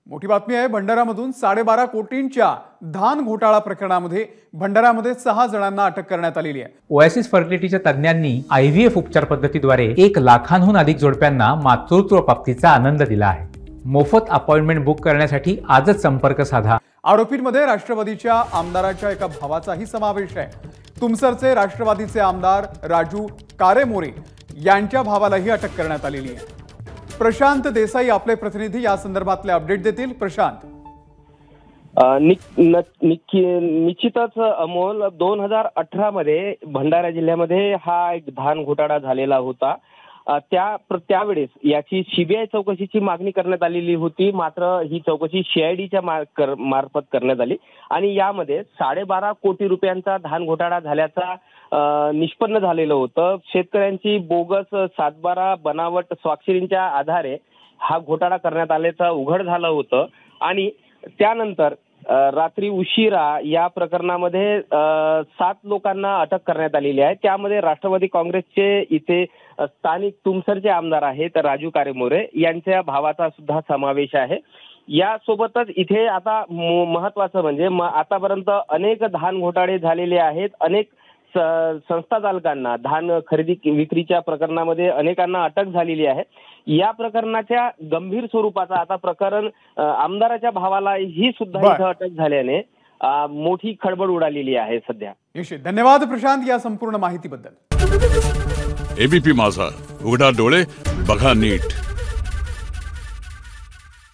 मोठी बातमी आहे। भंडाऱ्यामधून 12.5 कोटींच्या धान घोटाळा प्रकरणामध्ये भंडाऱ्यामध्ये 6 जणांना अटक करण्यात आलेली आहे। ओएसिस फर्टिलिटीच्या तज्ञांनी IVF उपचार पद्धतीद्वारे 1 लाखांहून अधिक जोडप्यांना मातृत्व प्राप्तीचा आनंद दिला आहे। मोफत अपॉइंटमेंट बुक करण्यासाठी आजच संपर्क साधा। आरोपींमध्ये राष्ट्रवादीच्या आमदाराच्या एका भावाचाही समावेश आहे। तुमसरचे राष्ट्रवादीचे आमदार राजू कारेमोरे यांच्या भावालाही अटक करण्यात आलेली आहे। प्रशांत देसाई आपले प्रतिनिधी या संदर्भातले अपडेट देतील। प्रशांत, निश्चितच अमोल, 2018 मध्ये भंडारा जिल्ह्यामध्ये हा एक धान घोटाळा झालेला होता। त्यावेळेस याची सीबीआय चौकशीची मागणी करण्यात आलेली होती, मात्र ही चौकशी CIDच्या मार्फत करण्यात आली आणि यामध्ये 12.5 कोटी रुपयांचा धान घोटाळा झाल्याचा निष्पन्न झालेलं होतं। शेतकऱ्यांची बोगस 7/12 बनावट स्वाक्षरींच्या आधारे हा घोटाळा करण्यात आल्याचं उघड झालं होतं आणि त्यानंतर रात्री उशिरा या प्रकरणामध्ये 7 लोकांना अटक करण्यात आलेली आहे। त्यामध्ये राष्ट्रवादी काँग्रेसचे इथे स्थानिक तुमसरचे आमदार आहेत राजू कारेमोरे यांच्या भावाचा सुद्धा समावेश आहे। यासोबतच इथे आता महत्त्वाचं म्हणजे आतापर्यंत अनेक धान घोटाळे झालेले आहेत। अनेक संस्था चालकांना धान खरेदी विक्रीच्या प्रकरणामध्ये अनेकांना अटक झालेली आहे। या प्रकरणाच्या गंभीर स्वरूपाचा आता प्रकरण आमदाराच्या भावाला ही सुद्धा इथं अटक झाल्याने मोठी खळबळ उडालेली आहे सध्या। धन्यवाद प्रशांत या संपूर्ण माहितीबद्दल। ABP माझा, उघडा डोळे बघा नीट।